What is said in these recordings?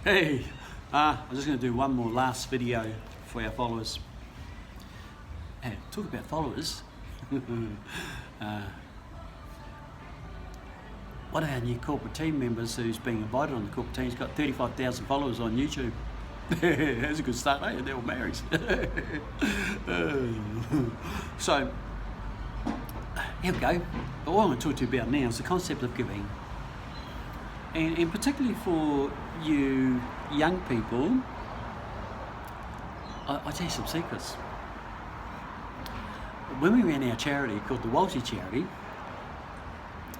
Hey, I'm just going to do one more last video for our followers. Hey, talk about followers. One of our new corporate team members who's being invited on the corporate team has got 35,000 followers on YouTube. That's a good start, eh? They're all married. So, here we go. But what I want to talk to you about now is the concept of giving. And particularly for you young people, I'll tell you some secrets. When we ran our charity called the Walshy Charity,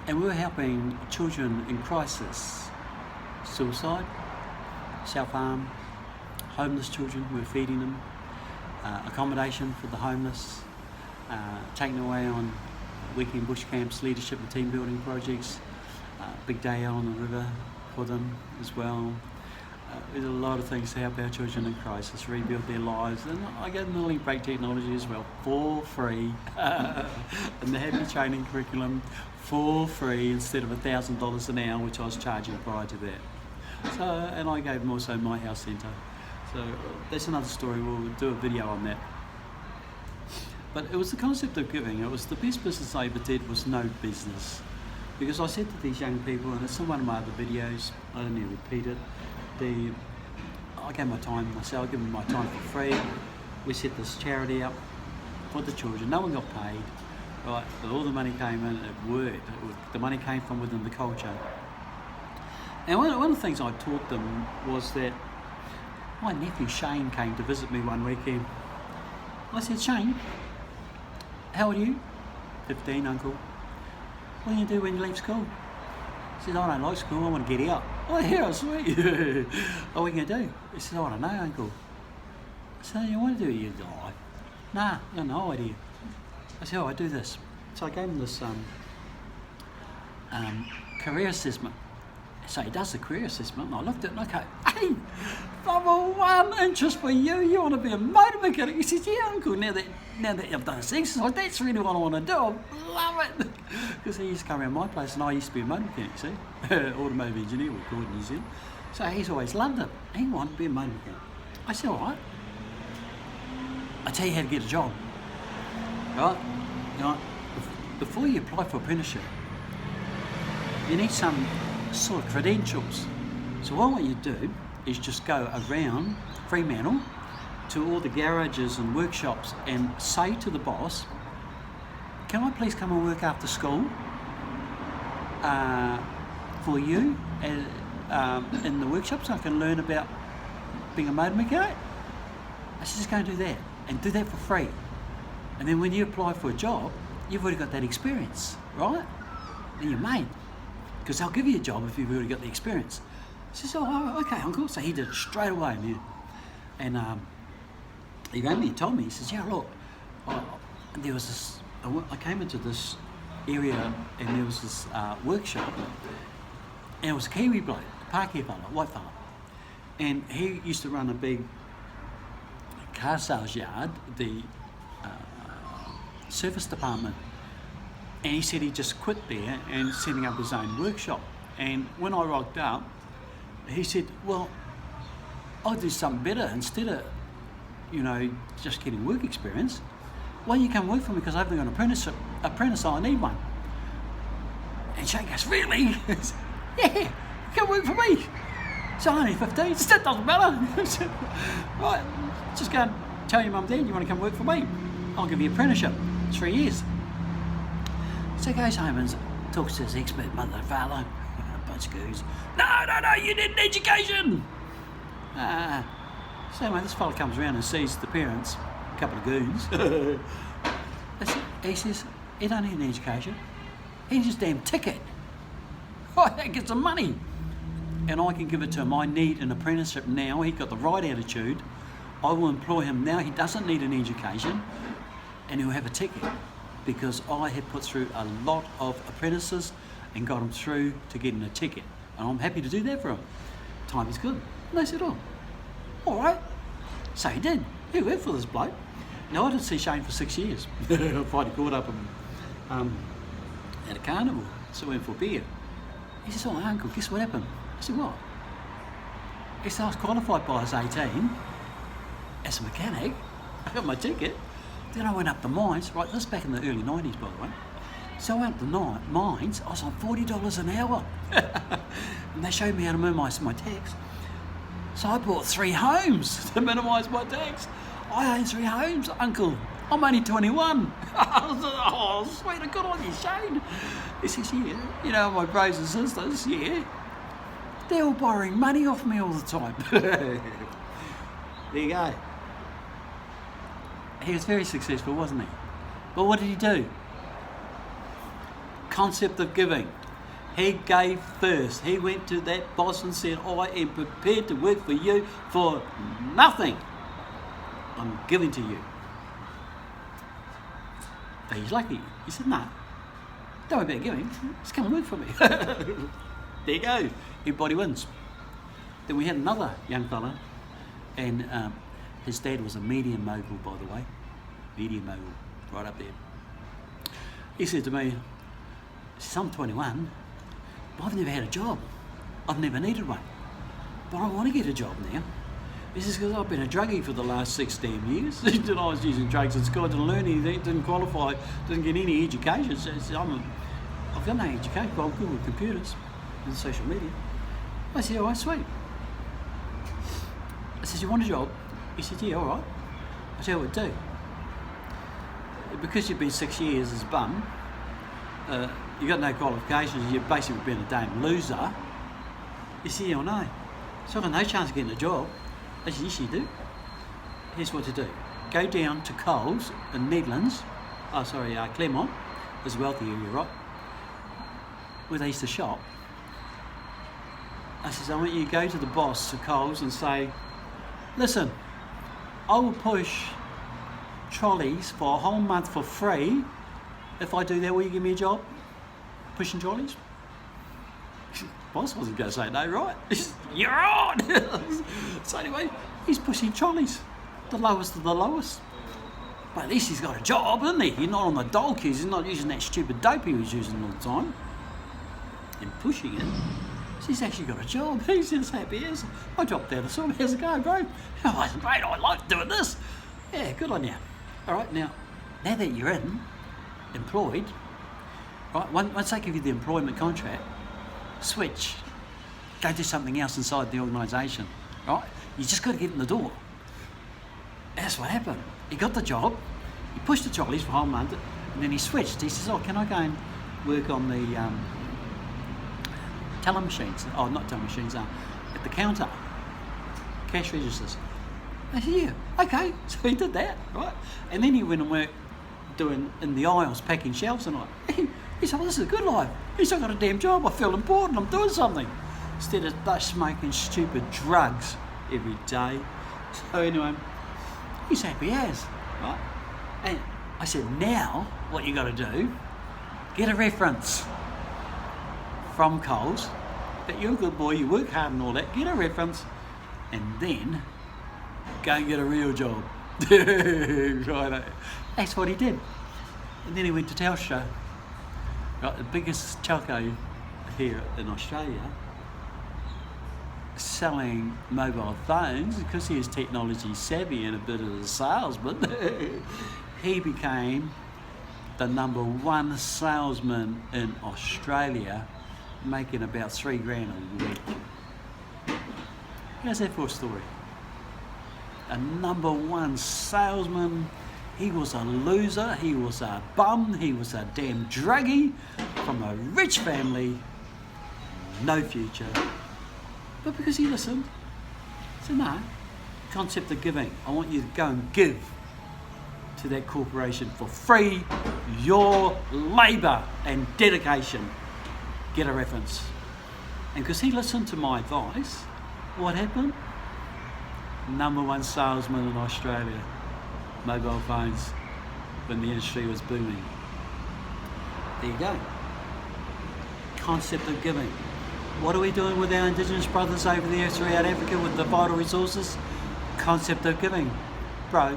and we were helping children in crisis, suicide, self-harm, homeless children, we were feeding them, accommodation for the homeless, taking them away on weekend bush camps, leadership and team building projects, big day out on the river for them as well. There's a lot of things to help our children in crisis, rebuild their lives, and I get them the link break technology as well for free, and the happy training curriculum for free instead of $1,000 an hour, which I was charging prior to that. So, and I gave them also my house centre. So that's another story. We'll do a video on that. But it was the concept of giving. It was the best business I ever did was no business. Because I said to these young people, and it's in one of my other videos, I don't need to repeat it, I gave my time myself, I gave them my time for free. We set this charity up for the children. No one got paid, right? But all the money came in, it worked. The money came from within the culture. And one of the things I taught them was that my nephew Shane came to visit me one weekend. I said, Shane, how old are you? 15, uncle. What do you do when you leave school? He says, I don't like school, I want to get out. Oh yeah, sweet. What are you going to do? He says, I don't know, uncle. I said, you want to do it? You die. Nah, I got no idea. I said, I do this. So I gave him this career assessment. So he does the career assessment, and I looked at it and I go, hey, number one interest for you, you want to be a motor mechanic? He says, yeah, uncle, now that I've done this exercise, that's really what I want to do, I love it. Because he used to come around my place and I used to be a motor mechanic, see? Automotive engineer, we call it in New Zealand. So he's always loved it. He wanted to be a motor mechanic. I said, all right, I'll tell you how to get a job. Right? You know, before you apply for apprenticeship, you need some sort of credentials. So what you do is just go around Fremantle to all the garages and workshops and say to the boss, can I please come and work after school for you in the workshop so I can learn about being a motor mechanic? I said, just go and do that, and do that for free. And then when you apply for a job, you've already got that experience, right? Then you're made. Because they'll give you a job if you've already got the experience. He says, oh, okay, uncle. So he did it straight away, man. And he rang me and told me, he says, yeah, look, there was this, I came into this area and there was this workshop, and it was a Kiwi bloke, a Pākehā fella, white fella. And he used to run a big car sales yard, the service department. And he said he just quit there and setting up his own workshop. And when I rocked up, he said, well, I'll do something better. Instead of, just getting work experience, why don't you come work for me? Because I haven't got an apprentice, I need one. And Shane goes, really? Yeah, come work for me. So I'm only 15, it still doesn't matter. Right, just go and tell your mum and dad you want to come work for me. I'll give you an apprenticeship, 3 years. So he goes home and talks to his expert mother and father, a bunch of goons. No, you need an education! So when this fella comes around and sees the parents, a couple of goons, he says, he don't need an education, he needs a damn ticket. That gets some money. And I can give it to him. I need an apprenticeship now. He's got the right attitude. I will employ him now. He doesn't need an education, and he'll have a ticket. Because I had put through a lot of apprentices and got them through to getting a ticket. And I'm happy to do that for them. Time is good. And they said, oh, all right. So he did. He worked for this bloke. Now, I didn't see Shane for 6 years. I finally caught up with him at a carnival. So we went for a beer. He says, oh, uncle, guess what happened? I said, what? He said, I was qualified by I was 18 as a mechanic. I got my ticket. Then I went up the mines, right, this is back in the early 90s by the way. So I went up the mines, I was on $40 an hour. And they showed me how to minimise my tax. So I bought 3 homes to minimise my tax. I own 3 homes, Uncle. I'm only 21. Oh, sweet, I got on you, Shane. He says, yeah, you know, my brothers and sisters, yeah, they're all borrowing money off me all the time. There you go. He was very successful, wasn't he? But what did he do? Concept of giving. He gave first. He went to that boss and said, I am prepared to work for you for nothing. I'm giving to you. But he's lucky. He said, no, don't worry about giving. Just come and work for me. There you go. Everybody wins. Then we had another young fella, and his dad was a media mogul, by the way. Media mogul, right up there. He said to me, I'm 21, but I've never had a job. I've never needed one. But I want to get a job now. This is because I've been a druggie for the last 16 years. I was using drugs at school, didn't learn anything, didn't qualify, didn't get any education. So I've got no education, but I'm good with computers and social media. I said, all right, sweet. I said, you want a job? He said, yeah, all right. I said, what do? Because you've been 6 years as a bum, you've got no qualifications, you've basically been a damn loser. He said, yeah, I know. So I've got no chance of getting a job. I said, yes, you do. Here's what to do. Go down to Coles in Netherlands, Claremont, there's a wealthy area, right? Where they used to shop. I said, I want you to go to the boss of Coles and say, listen, I will push trolleys for a whole month for free. If I do that, will you give me a job? Pushing trolleys? Boss wasn't going to say no, right? You're on! So anyway, he's pushing trolleys. The lowest of the lowest. But at least he's got a job, isn't he? He's not on the dole queues. He's not using that stupid dope he was using all the time. And pushing it. So he's actually got a job. He's just happy as. I dropped out of sort. How's it going, bro? Oh, it's great. I like doing this. Yeah, good on you. All right, now that you're employed, right, once they give you the employment contract, switch, go do something else inside the organisation, right? You just got to get in the door. That's what happened. He got the job, he pushed the trolleys for a whole month, and then he switched. He says, oh, can I go and work on the teller machines? Oh, not teller machines, at the counter, cash registers. I said, yeah, okay. So he did that, right? And then he went and worked doing in the aisles, packing shelves and all. He said, well, this is a good life. He's not got a damn job. I feel important. I'm doing something. Instead of smoking stupid drugs every day. So anyway, he's happy as, right? And I said, now what you got to do, get a reference from Coles that you're a good boy, you work hard and all that. Get a reference, and then go and get a real job. Right? That's what he did. And then he went to Telstra, right, the biggest telco here in Australia, selling mobile phones because he was technology savvy and a bit of a salesman. He became the #1 salesman in Australia, making about $3 grand a week. How's that for a story? A #1 salesman. He was a loser, he was a bum, he was a damn druggie from a rich family, no future. But because he listened, he said, no, concept of giving. I want you to go and give to that corporation for free your labour and dedication. Get a reference. And because he listened to my advice, what happened? #1 salesman in Australia. Mobile phones when the industry was booming. There you go. Concept of giving. What are we doing with our Indigenous brothers over there throughout Africa with the vital resources? Concept of giving. Bro,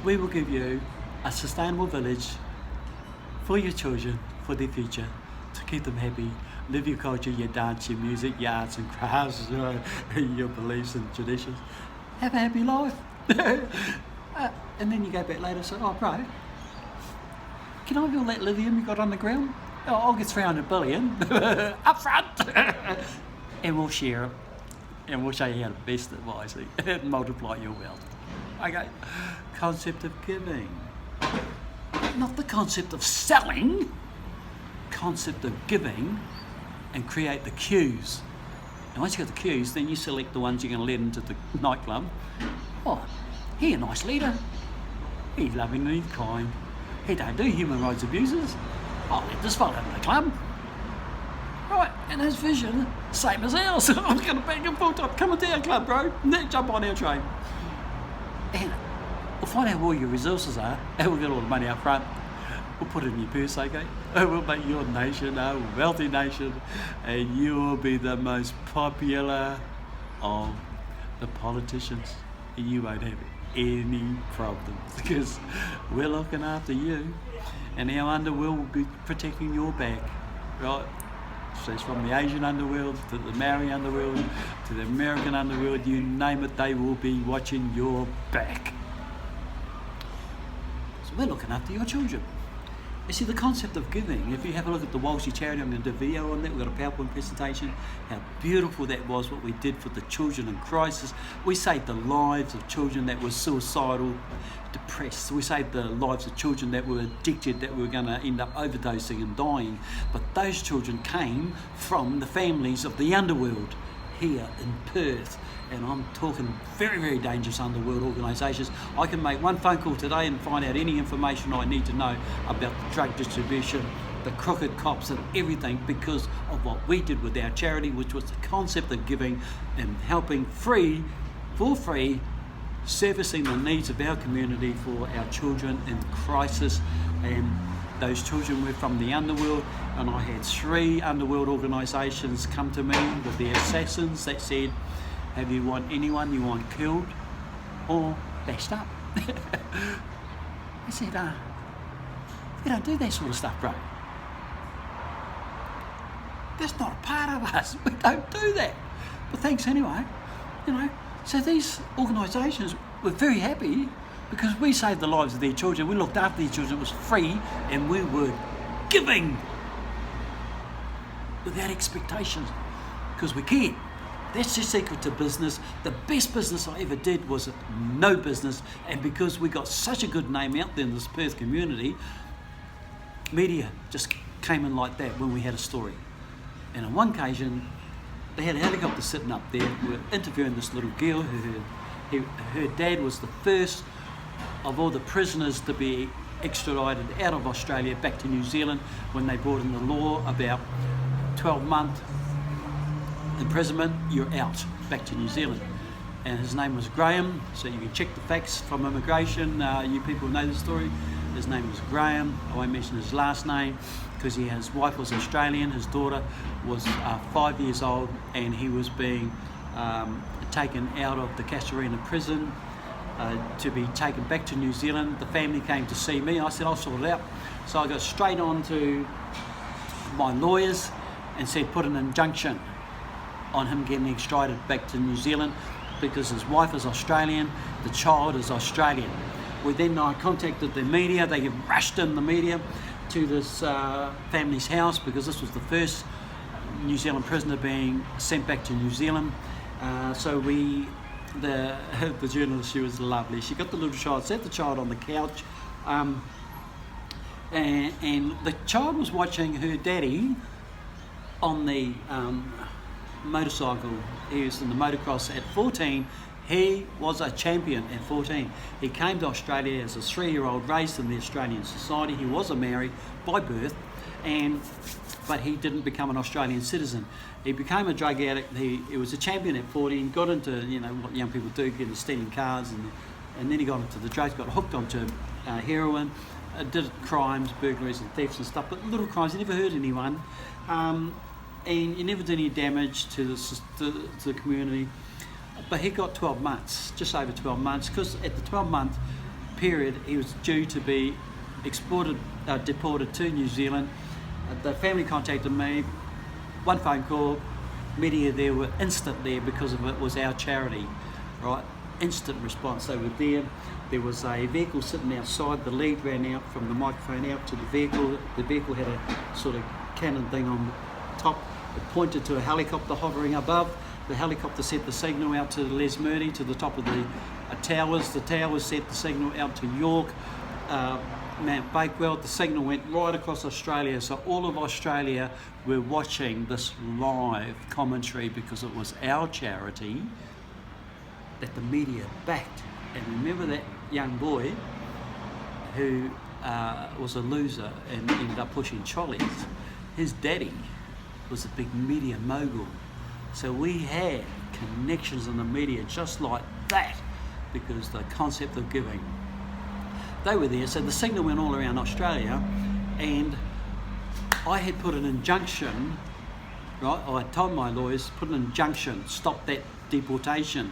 we will give you a sustainable village for your children, for their future, to keep them happy, live your culture, your dance, your music, your arts and crafts, your beliefs and traditions. Have a happy life. And then you go back later and say, oh bro, can I have all that lithium you got on the ground? Oh, I'll get 300 billion up front. And we'll share it. And we'll show you how to invest it wisely and multiply your wealth. Okay, concept of giving. Not the concept of selling, concept of giving, and create the cues. And once you've got the cues, then you select the ones you're going to let into the nightclub. Oh, he a nice leader. He's loving and he's kind. He don't do human rights abuses. I'll let this fella in the club. Right, and his vision, same as ours. I'm going to bang him full time. Come into our club, bro. Jump on our train. And we'll find out where all your resources are, and we'll get all the money up front. We'll put it in your purse, okay? We'll make your nation a wealthy nation, and you'll be the most popular of the politicians. You won't have any problems because we're looking after you, and our underworld will be protecting your back, right? So it's from the Asian underworld to the Maori underworld to the American underworld, you name it, they will be watching your back. So we're looking after your children. You see, the concept of giving, if you have a look at the Walshy charity, I'm going to do a video on that, we've got a PowerPoint presentation, how beautiful that was, what we did for the children in crisis. We saved the lives of children that were suicidal, depressed. We saved the lives of children that were addicted, that were going to end up overdosing and dying. But those children came from the families of the underworld here in Perth. And I'm talking very, very dangerous underworld organisations. I can make one phone call today and find out any information I need to know about the drug distribution, the crooked cops and everything because of what we did with our charity, which was the concept of giving and helping for free, servicing the needs of our community for our children in crisis. And those children were from the underworld, and I had 3 underworld organisations come to me with their assassins that said, have you want anyone you want killed or bashed up? I said, we don't do that sort of stuff, bro. That's not a part of us. We don't do that. But thanks anyway, you know. So these organisations were very happy because we saved the lives of their children. We looked after their children. It was free, and we were giving without expectations because we cared. That's the secret to business. The best business I ever did was no business, and because we got such a good name out there in this Perth community, media just came in like that when we had a story. And on one occasion, they had a helicopter sitting up there. We were interviewing this little girl her dad was the first of all the prisoners to be extradited out of Australia back to New Zealand when they brought in the law about 12-month imprisonment, you're out, back to New Zealand. And his name was Graham, so you can check the facts from immigration. You people know the story. His name was Graham. I won't mention his last name because his wife was Australian, his daughter was 5 years old, and he was being taken out of the Casuarina prison to be taken back to New Zealand. The family came to see me. I said, I'll sort it out. So I got straight on to my lawyers and said, put an injunction on him getting extradited back to New Zealand because his wife is Australian, the child is Australian. I contacted the media. They rushed in the media to this family's house because this was the first New Zealand prisoner being sent back to New Zealand. The journalist, she was lovely. She got the little child, sat the child on the couch, and the child was watching her daddy on the motorcycle. He was in the motocross at 14. He was a champion at 14. He came to Australia as a 3-year-old, raised in the Australian society. He was a Maori by birth, but he didn't become an Australian citizen. He became a drug addict. He was a champion at 14, got into what young people do, get into stealing cars, and then he got into the drugs, got hooked onto heroin, did crimes, burglaries and thefts and stuff, but little crimes. He never hurt anyone. And he never did any damage to the community. But he got 12 months, just over 12 months, because at the 12-month period he was due to be deported to New Zealand. The family contacted me one phone call, media there were instant there because of it was our charity, right? Instant response. They were there. There was a vehicle sitting outside. The lead ran out from the microphone out to the vehicle. The vehicle had a sort of cannon thing on top. It pointed to a helicopter hovering above. The helicopter sent the signal out to Les Murdy, to the top of the towers. The towers sent the signal out to York, Mount Bakewell. The signal went right across Australia. So all of Australia were watching this live commentary because it was our charity that the media backed. And remember that young boy who was a loser and ended up pushing trolleys? His daddy was a big media mogul. So we had connections in the media just like that because the concept of giving. They were there, so the signal went all around Australia, and I had put an injunction, right? I told my lawyers, put an injunction, stop that deportation.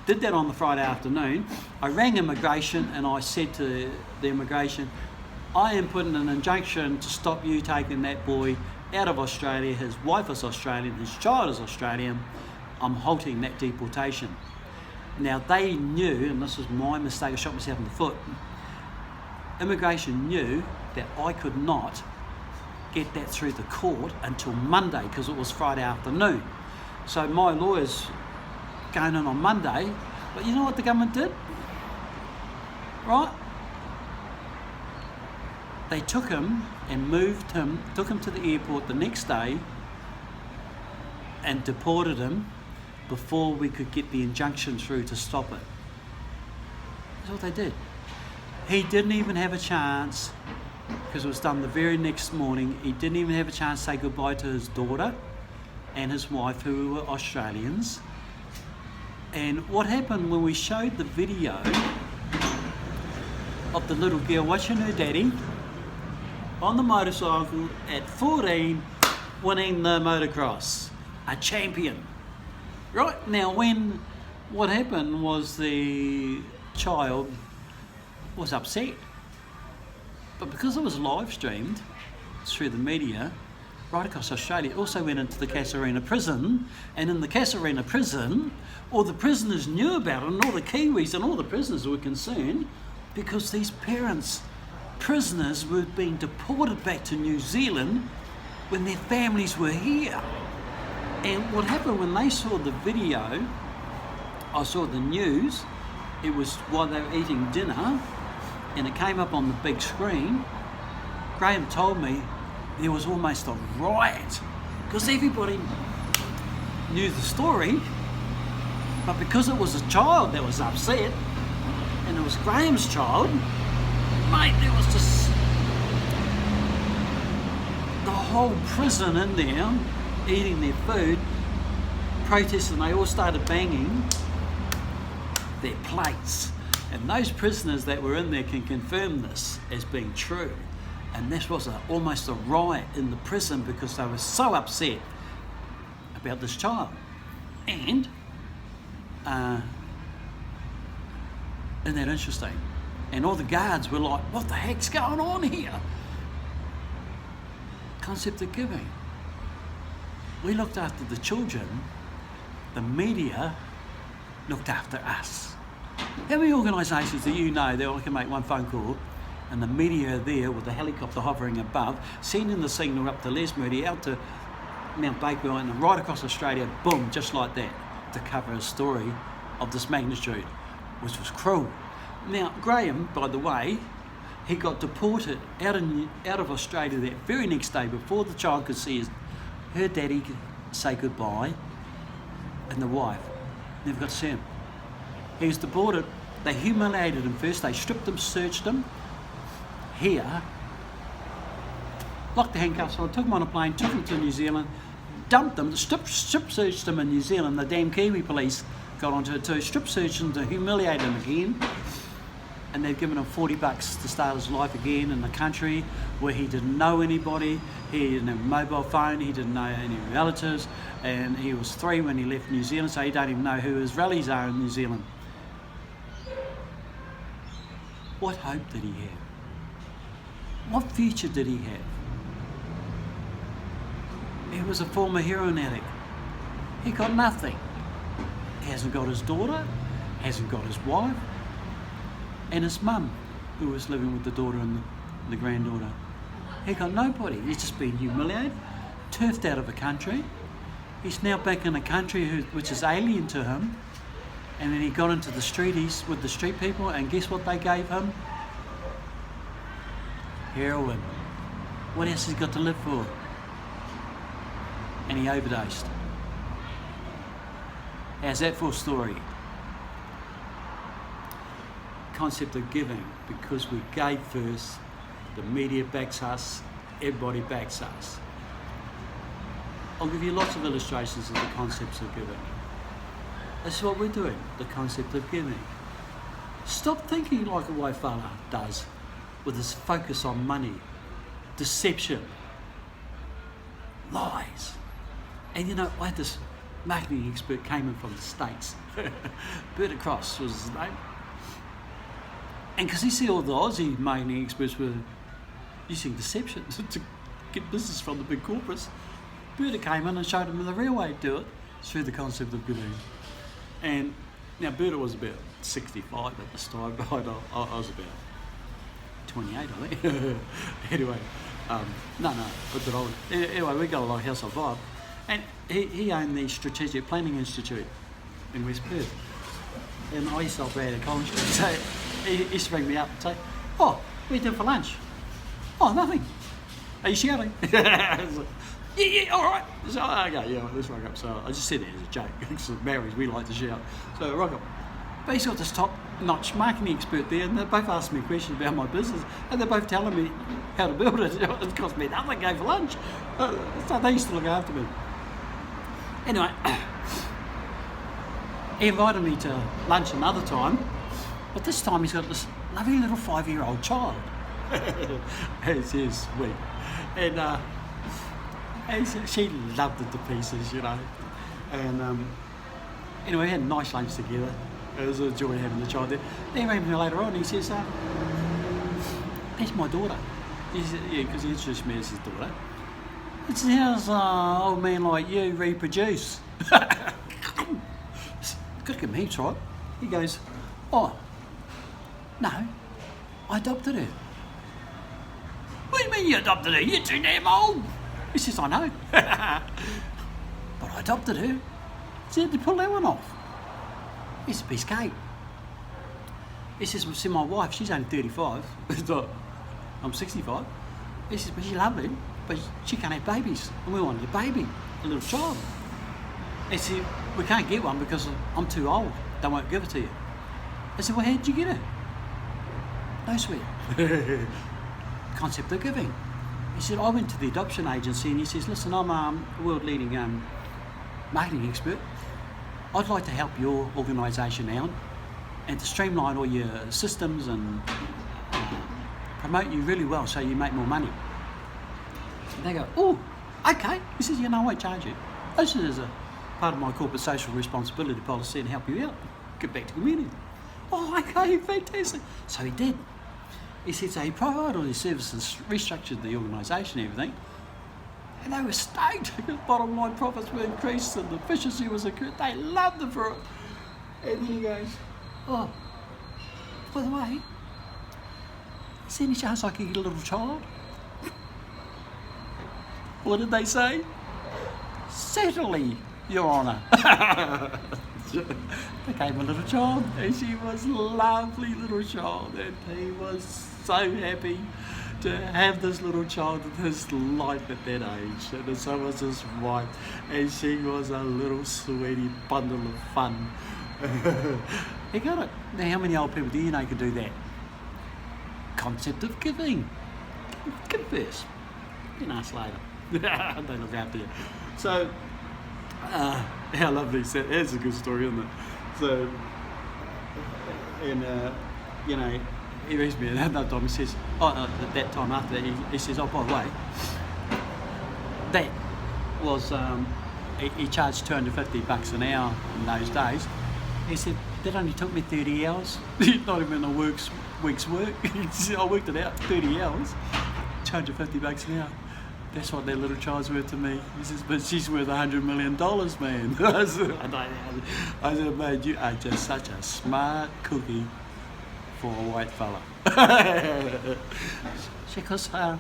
Did that on the Friday afternoon. I rang immigration and I said to the immigration, I am putting an injunction to stop you taking that boy out of Australia. His wife is Australian, his child is Australian. I'm halting that deportation. Now they knew, and this was my mistake, I shot myself in the foot. Immigration knew that I could not get that through the court until Monday because it was Friday afternoon. So my lawyers going in on Monday, but you know what the government did? Right? They took him and moved him, took him to the airport the next day and deported him before we could get the injunction through to stop it. That's what they did. He didn't even have a chance, because it was done the very next morning, he didn't even have a chance to say goodbye to his daughter and his wife, who were Australians. And what happened when we showed the video of the little girl watching her daddy on the motorcycle at 14 winning the motocross, a champion. Right now, what happened was the child was upset, but because it was live streamed through the media right across Australia, it also went into the Casuarina prison, and in the Casuarina prison all the prisoners knew about it, and all the Kiwis and all the prisoners were concerned because these prisoners were being deported back to New Zealand when their families were here. And what happened when they saw the video, I saw the news, it was while they were eating dinner, and it came up on the big screen. Graham told me there was almost a riot because everybody knew the story, but because it was a child that was upset, and it was Graham's child, mate, there was just the whole prison in there eating their food, protesting. They all started banging their plates, and those prisoners that were in there can confirm this as being true. And this was almost a riot in the prison because they were so upset about this child. And isn't that interesting? And all the guards were like, what the heck's going on here? Concept of giving. We looked after the children, the media looked after us. How many organisations do you know that I can make one phone call and the media are there with the helicopter hovering above, sending the signal up to Les Murdy, out to Mount Bakewell and right across Australia, boom, just like that, to cover a story of this magnitude, which was cruel. Now, Graham, by the way, he got deported out of Australia that very next day before the child could see her daddy say goodbye, and the wife never got to see him. He was deported. They humiliated him first. They stripped him, searched him here, locked the handcuffs on, took him on a plane, took him to New Zealand, dumped him, strip searched him in New Zealand. The damn Kiwi police got onto it too, strip searched him to humiliate him again. And they've given him $40 to start his life again in the country where he didn't know anybody, he didn't have a mobile phone, he didn't know any relatives, and he was 3 when he left New Zealand, so he don't even know who his rallies are in New Zealand. What hope did he have? What future did he have? He was a former heroin addict. He got nothing. He hasn't got his daughter, hasn't got his wife, and his mum, who was living with the daughter and the granddaughter. He got nobody. He's just been humiliated, turfed out of the country. He's now back in a country which is alien to him. And then he got into the streeties with the street people, and guess what they gave him? Heroin. What else has he got to live for? And he overdosed. How's that for a story? Concept of giving. Because we gave first, the media backs us, everybody backs us. I'll give you lots of illustrations of the concepts of giving. This is what we're doing, the concept of giving. Stop thinking like a white fella does, with his focus on money, deception, lies. And you know, I had this marketing expert came in from the States. Bert Cross was his name. And because he see all the Aussie marketing experts were using deception to get business from the big corporates, Bert came in and showed him the real way to do it through the concept of giving. And now Berta was about 65 at this time, but I was about 28, I think. Anyway, no, a bit older. Anyway, we got along house on fire. And he owned the Strategic Planning Institute in West Perth. And I used to operate at college. So he used to ring me up and say, "Oh, what are you doing for lunch?" "Oh, nothing." "Are you shouting?" Yeah, all right. So, okay, yeah, let's rock up. So I just said it as a joke, because at Maoris we like to shout. So rock up. But he's got this top-notch marketing expert there, and they both asked me questions about my business, and they're both telling me how to build it. It cost me nothing, go for lunch. So they used to look after me. Anyway, he invited me to lunch another time, but this time he's got this lovely little 5-year-old child. It's sweet. And she loved it to pieces, you know. And anyway, we had a nice lunch together. It was a joy having the child there. Then he rang me later on and he says, "That's my daughter." He said, yeah, because he introduced me as his daughter. He said, "How's old man like you reproduce?" Got to give him heaps, right? He goes, "Oh, no, I adopted her." "What do you mean you adopted her? You're too damn old." He says, "I know." "But I adopted her." He said, "To pull that one off." It's a piece of cake. He says, "Well, see, my wife, she's only 35. I'm 65. He says, "But she's lovely, but she can't have babies. And we wanted a baby, a little child." He said, "We can't get one because I'm too old. They won't give it to you." I said, "Well, how did you get it?" "No sweat." Concept of giving. He said, "I went to the adoption agency," and he says, "Listen, I'm a world-leading marketing expert. I'd like to help your organisation out and to streamline all your systems and promote you really well so you make more money." And they go, "Oh, okay." He says, "I won't charge you. This is a part of my corporate social responsibility policy and help you out. Get back to the community." "Oh, okay, fantastic." So he did. He said, so he provided all his services, restructured the organisation and everything, and they were stoked because bottom line profits were increased and the efficiency was increased. They loved it for it. And then he goes, "Oh, by the way, is there any chance I could get a little child?" What did they say? "Certainly, Your Honour." Became a little child, and she was a lovely little child, and he was so happy to have this little child in his life at that age, and so was his wife, and she was a little sweetie bundle of fun. He got it. Now, how many old people do you know can do that? Concept of giving. Give first, then ask later. They look after you. So, how lovely is that? That's a good story, isn't it? So, and you know, he rings me another time. He says, that time after that, he says, "Oh, by the way, that was he charged $250 an hour in those days." He said, "That only took me 30 hours, not even a week's work." He said, "I worked it out, 30 hours, $250 an hour." That's what that little child's worth to me. He says, but she's worth $100 million, man. I said, mate, you are just such a smart cookie for a white fella. Because I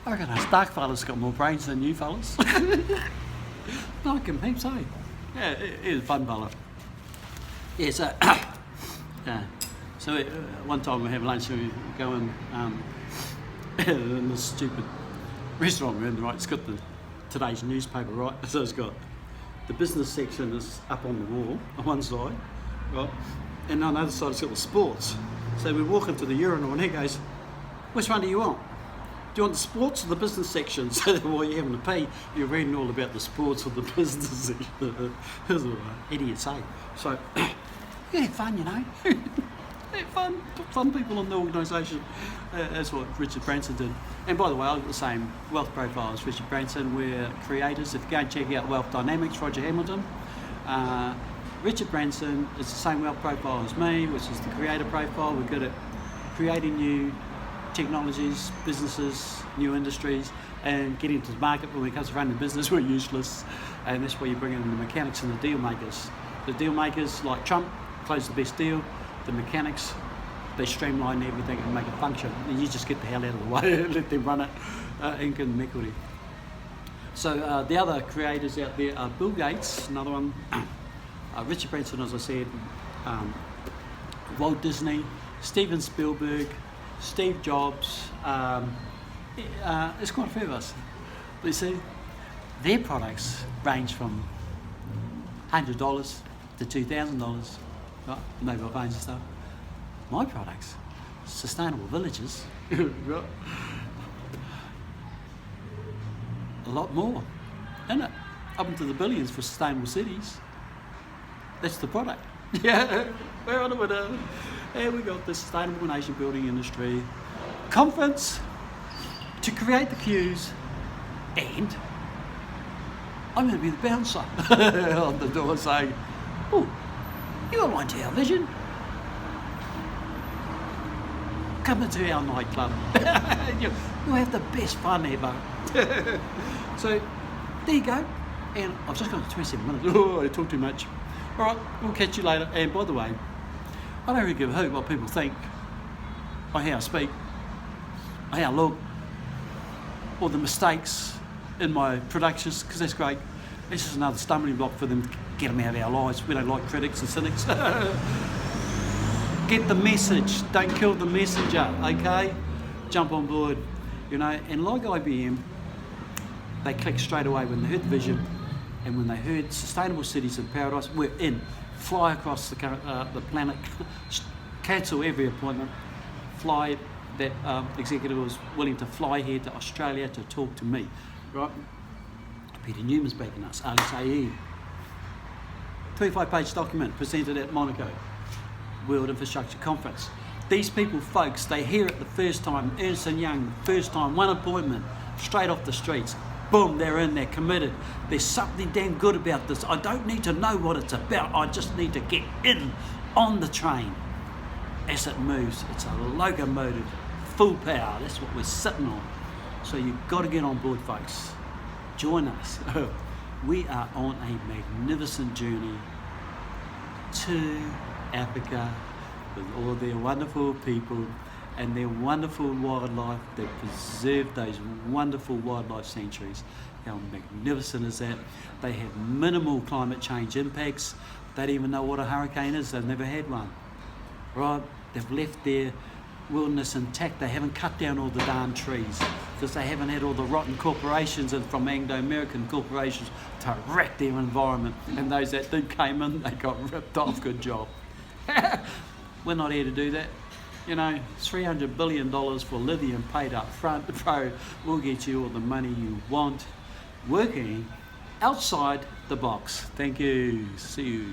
reckon us dark fellas got more brains than you fellas. Like him heaps, eh? Yeah, he's a fun fella. Yeah, so, yeah. So one time we have lunch and we go in this stupid restaurant we're in, right? It's got today's newspaper, right? So it's got the business section is up on the wall on one side, right? And on the other side it's got the sports. So we walk into the urinal and he goes, which one do you want? Do you want the sports or the business section? So while you're having to pay, you're reading all about the sports or the business section. Idiots, eh? So, yeah, fun, you know. Fun people in the organisation. That's what Richard Branson did. And by the way, I've got the same wealth profile as Richard Branson. We're creators. If you go and check out Wealth Dynamics, Roger Hamilton, Richard Branson is the same wealth profile as me, which is the creator profile. We're good at creating new technologies, businesses, new industries, and getting to the market. When it comes to running a business, we're useless, and that's where you bring in the mechanics and the deal makers. The deal makers, like Trump, close the best deal. The mechanics, they streamline everything and make it function. And you just get the hell out of the way, let them run it, and give them equity. So the other creators out there are Bill Gates, another one, Richard Branson, as I said, Walt Disney, Steven Spielberg, Steve Jobs. There's quite a few of us. But you see, their products range from $100 to $2,000, right? Mobile phones and stuff. My products, sustainable villages, right? A lot more, isn't it? Up into the billions for sustainable cities. That's the product. Yeah, we're on it with it. And we got the Sustainable Nation Building Industry Conference to create the queues, and I'm going to be the bouncer on the door saying, oh, you aligned to our vision? Come into our nightclub. You'll have the best fun ever. So, there you go. And I've just got 27 minutes. Oh, I talk too much. All right, we'll catch you later. And by the way, I don't really give a hoot what people think, or how I speak, or how I look, or the mistakes in my productions, because that's great. It's just another stumbling block for them to get them out of our lives. We don't like critics and cynics. Get the message, don't kill the messenger, okay? Jump on board, you know. And like IBM, they clicked straight away when they heard the vision, and when they heard sustainable cities in paradise, we're in. Fly across the planet, cancel every appointment, fly. That executive was willing to fly here to Australia to talk to me, right? Peter Newman's backing us, Ali Saeed. 25-page document presented at Monaco World Infrastructure Conference. These people, folks, they hear it the first time, Ernst & Young, first time, one appointment, straight off the streets. Boom, they're in, they're committed. There's something damn good about this. I don't need to know what it's about. I just need to get in on the train as it moves. It's a locomotive, full power. That's what we're sitting on. So you've got to get on board, folks. Join us. We are on a magnificent journey to Africa with all their wonderful people and their wonderful wildlife that preserve those wonderful wildlife sanctuaries. How magnificent is that? They have minimal climate change impacts. They don't even know what a hurricane is. They've never had one. Right? They've left their wilderness intact. They haven't cut down all the darn trees because they haven't had all the rotten corporations and from Anglo-American corporations to wreck their environment. And those that did came in, they got ripped off. Good job. We're not here to do that. You know, $300 billion for lithium paid up front. Bro, we'll get you all the money you want working outside the box. Thank you. See you.